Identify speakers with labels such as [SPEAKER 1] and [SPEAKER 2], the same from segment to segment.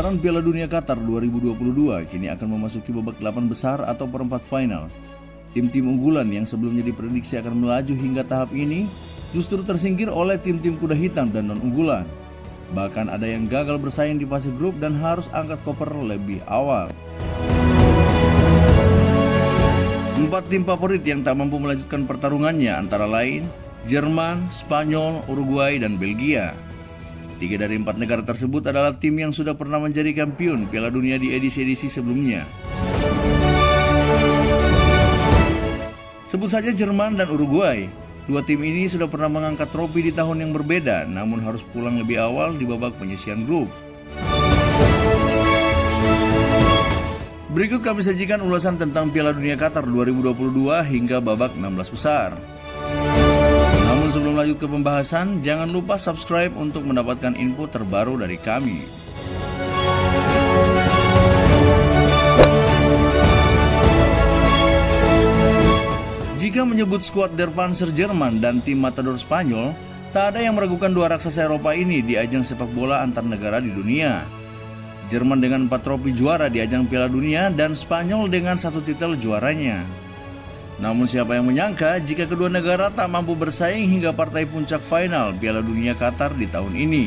[SPEAKER 1] gelaran Piala Dunia Qatar 2022 kini akan memasuki babak 8 besar atau perempat final. Tim-tim unggulan yang sebelumnya diprediksi akan melaju hingga tahap ini justru tersingkir oleh tim-tim kuda hitam dan non-unggulan. Bahkan ada yang gagal bersaing di fase grup dan harus angkat koper lebih awal. 4 tim favorit yang tak mampu melanjutkan pertarungannya antara lain Jerman, Spanyol, Uruguay, dan Belgia. 3 dari 4 negara tersebut adalah tim yang sudah pernah menjadi kampiun Piala Dunia di edisi-edisi sebelumnya. Sebut saja Jerman dan Uruguay. 2 tim ini sudah pernah mengangkat trofi di tahun yang berbeda, namun harus pulang lebih awal di babak penyisihan grup. Berikut kami sajikan ulasan tentang Piala Dunia Qatar 2022 hingga babak 16 besar. Namun sebelum lanjut ke pembahasan, jangan lupa subscribe untuk mendapatkan info terbaru dari kami. Jika menyebut skuad Der Panzer Jerman dan tim Matador Spanyol, tak ada yang meragukan 2 raksasa Eropa ini di ajang sepak bola antar negara di dunia. Jerman dengan 4 trofi juara di ajang Piala Dunia dan Spanyol dengan 1 titel juaranya. Namun siapa yang menyangka jika kedua negara tak mampu bersaing hingga partai puncak final Piala Dunia Qatar di tahun ini.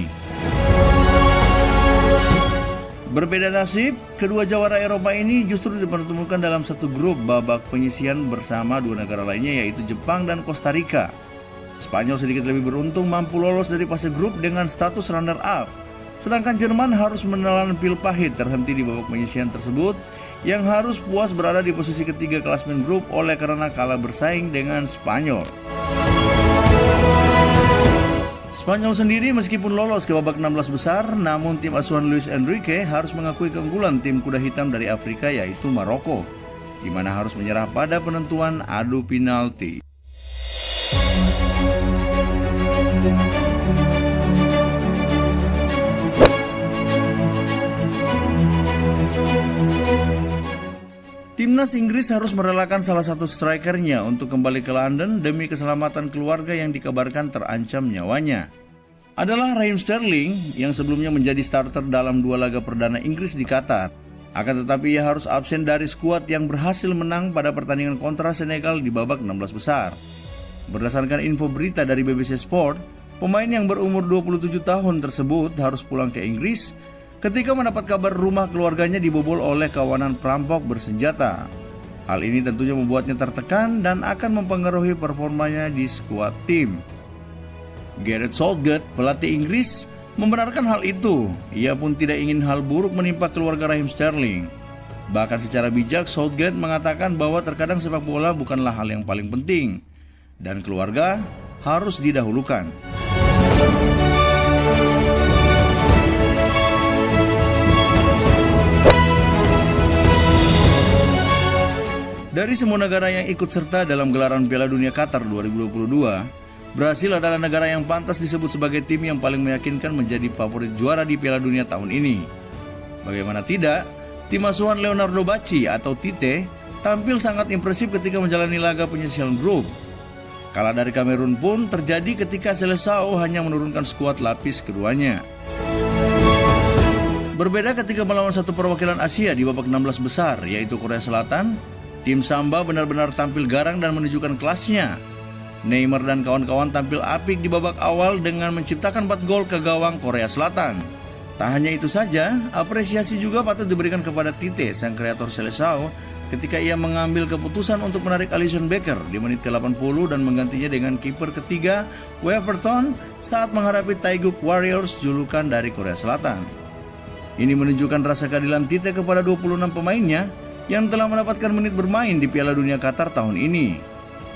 [SPEAKER 1] Berbeda nasib, kedua jawara Eropa ini justru dipertemukan dalam satu grup babak penyisihan bersama 2 negara lainnya yaitu Jepang dan Costa Rica. Spanyol sedikit lebih beruntung mampu lolos dari fase grup dengan status runner-up. Sedangkan Jerman harus menelan pil pahit terhenti di babak penyisihan tersebut yang harus puas berada di posisi ketiga klasemen grup oleh karena kalah bersaing dengan Spanyol. Spanyol sendiri meskipun lolos ke babak 16 besar, namun tim asuhan Luis Enrique harus mengakui keunggulan tim kuda hitam dari Afrika yaitu Maroko, di mana harus menyerah pada penentuan adu penalti. Timnas Inggris harus merelakan salah satu strikernya untuk kembali ke London demi keselamatan keluarga yang dikabarkan terancam nyawanya. Adalah Raheem Sterling yang sebelumnya menjadi starter dalam 2 laga perdana Inggris di Qatar. Akan tetapi ia harus absen dari skuad yang berhasil menang pada pertandingan kontra Senegal di babak 16 besar. Berdasarkan info berita dari BBC Sport, pemain yang berumur 27 tahun tersebut harus pulang ke Inggris ketika mendapat kabar rumah keluarganya dibobol oleh kawanan perampok bersenjata. Hal ini tentunya membuatnya tertekan dan akan mempengaruhi performanya di skuad tim. Gareth Southgate, pelatih Inggris, membenarkan hal itu. Ia pun tidak ingin hal buruk menimpa keluarga Raheem Sterling. Bahkan secara bijak, Southgate mengatakan bahwa terkadang sepak bola bukanlah hal yang paling penting, dan keluarga harus didahulukan. Dari semua negara yang ikut serta dalam gelaran Piala Dunia Qatar 2022, Brasil adalah negara yang pantas disebut sebagai tim yang paling meyakinkan menjadi favorit juara di Piala Dunia tahun ini. Bagaimana tidak, tim asuhan Leonardo Bacci atau Tite tampil sangat impresif ketika menjalani laga penyisihan grup. Kalah dari Kamerun pun terjadi ketika Seleção hanya menurunkan skuad lapis keduanya. Berbeda ketika melawan satu perwakilan Asia di babak 16 besar yaitu Korea Selatan, tim Samba benar-benar tampil garang dan menunjukkan kelasnya. Neymar dan kawan-kawan tampil apik di babak awal dengan menciptakan 4 gol ke gawang Korea Selatan. Tak hanya itu saja, apresiasi juga patut diberikan kepada Tite, sang kreator Seleção, ketika ia mengambil keputusan untuk menarik Alisson Becker di menit ke-80 dan menggantinya dengan kiper ketiga Weverton saat menghadapi Taeguk Warriors julukan dari Korea Selatan. Ini menunjukkan rasa keadilan Tite kepada 26 pemainnya yang telah mendapatkan menit bermain di Piala Dunia Qatar tahun ini.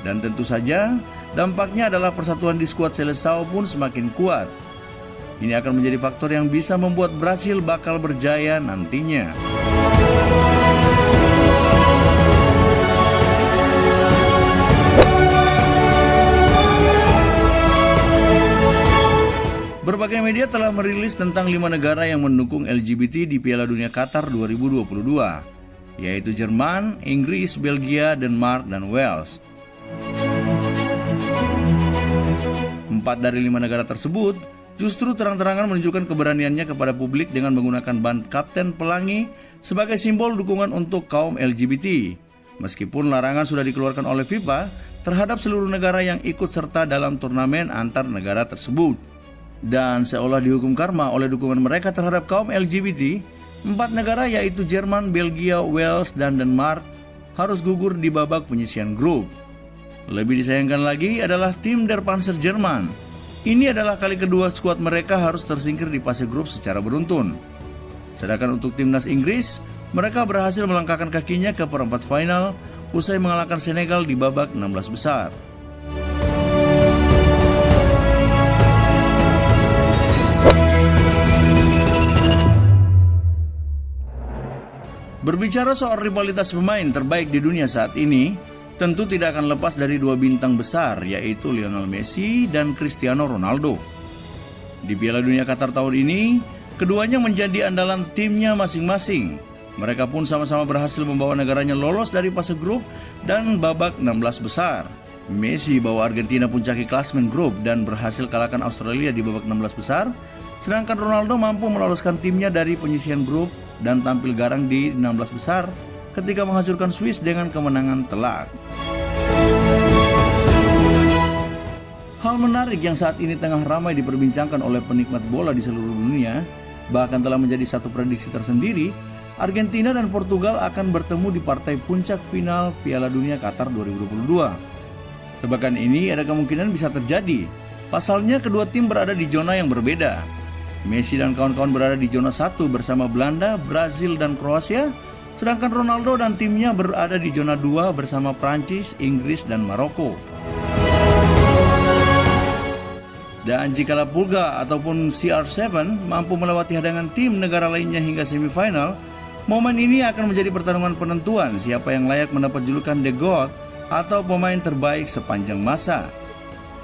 [SPEAKER 1] Dan tentu saja, dampaknya adalah persatuan di skuad Seleção pun semakin kuat. Ini akan menjadi faktor yang bisa membuat Brasil bakal berjaya nantinya. Berbagai media telah merilis tentang 5 negara yang mendukung LGBT di Piala Dunia Qatar 2022. Yaitu Jerman, Inggris, Belgia, Denmark, dan Wales. 4 dari 5 negara tersebut justru terang-terangan menunjukkan keberaniannya kepada publik dengan menggunakan ban Kapten Pelangi sebagai simbol dukungan untuk kaum LGBT. Meskipun larangan sudah dikeluarkan oleh FIFA terhadap seluruh negara yang ikut serta dalam turnamen antar negara tersebut. Dan seolah dihukum karma oleh dukungan mereka terhadap kaum LGBT, 4 negara yaitu Jerman, Belgia, Wales, dan Denmark harus gugur di babak penyisihan grup. Lebih disayangkan lagi adalah tim Der Panzer Jerman. Ini adalah kali kedua skuad mereka harus tersingkir di fase grup secara beruntun. Sedangkan untuk timnas Inggris, mereka berhasil melangkahkan kakinya ke perempat final usai mengalahkan Senegal di babak 16 besar. Berbicara soal rivalitas pemain terbaik di dunia saat ini, tentu tidak akan lepas dari 2 bintang besar, yaitu Lionel Messi dan Cristiano Ronaldo. Di Piala Dunia Qatar tahun ini, keduanya menjadi andalan timnya masing-masing. Mereka pun sama-sama berhasil membawa negaranya lolos dari fase grup dan babak 16 besar. Messi bawa Argentina puncaki klasmen grup dan berhasil kalahkan Australia di babak 16 besar, sedangkan Ronaldo mampu meloloskan timnya dari penyisihan grup dan tampil garang di 16 besar ketika menghancurkan Swiss dengan kemenangan telak. Hal menarik yang saat ini tengah ramai diperbincangkan oleh penikmat bola di seluruh dunia, bahkan telah menjadi satu prediksi tersendiri, Argentina dan Portugal akan bertemu di partai puncak final Piala Dunia Qatar 2022. Tebakan ini ada kemungkinan bisa terjadi, pasalnya kedua tim berada di zona yang berbeda. Messi dan kawan-kawan berada di zona 1 bersama Belanda, Brazil, dan Kroasia, sedangkan Ronaldo dan timnya berada di zona 2 bersama Prancis, Inggris, dan Maroko. Dan jikalau Pulga ataupun CR7 mampu melewati hadangan tim negara lainnya hingga semifinal, momen ini akan menjadi pertarungan penentuan siapa yang layak mendapat julukan The GOAT atau pemain terbaik sepanjang masa.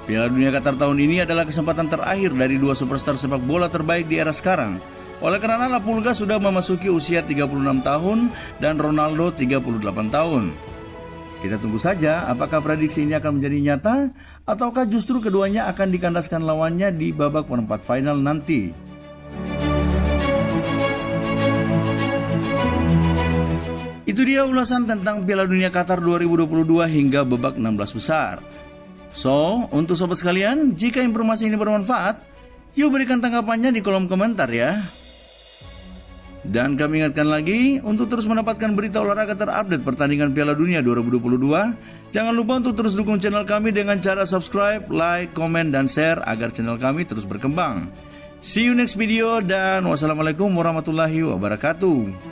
[SPEAKER 1] Piala Dunia Qatar tahun ini adalah kesempatan terakhir dari 2 superstar sepak bola terbaik di era sekarang. Oleh karena La Pulga sudah memasuki usia 36 tahun dan Ronaldo 38 tahun. Kita tunggu saja apakah prediksi ini akan menjadi nyata ataukah justru keduanya akan dikandaskan lawannya di babak perempat final nanti. Itu dia ulasan tentang Piala Dunia Qatar 2022 hingga babak 16 besar. So, untuk sobat sekalian, jika informasi ini bermanfaat, yuk berikan tanggapannya di kolom komentar ya. Dan kami ingatkan lagi, untuk terus mendapatkan berita olahraga terupdate pertandingan Piala Dunia 2022, jangan lupa untuk terus dukung channel kami dengan cara subscribe, like, komen, dan share agar channel kami terus berkembang. See you next video dan wassalamualaikum warahmatullahi wabarakatuh.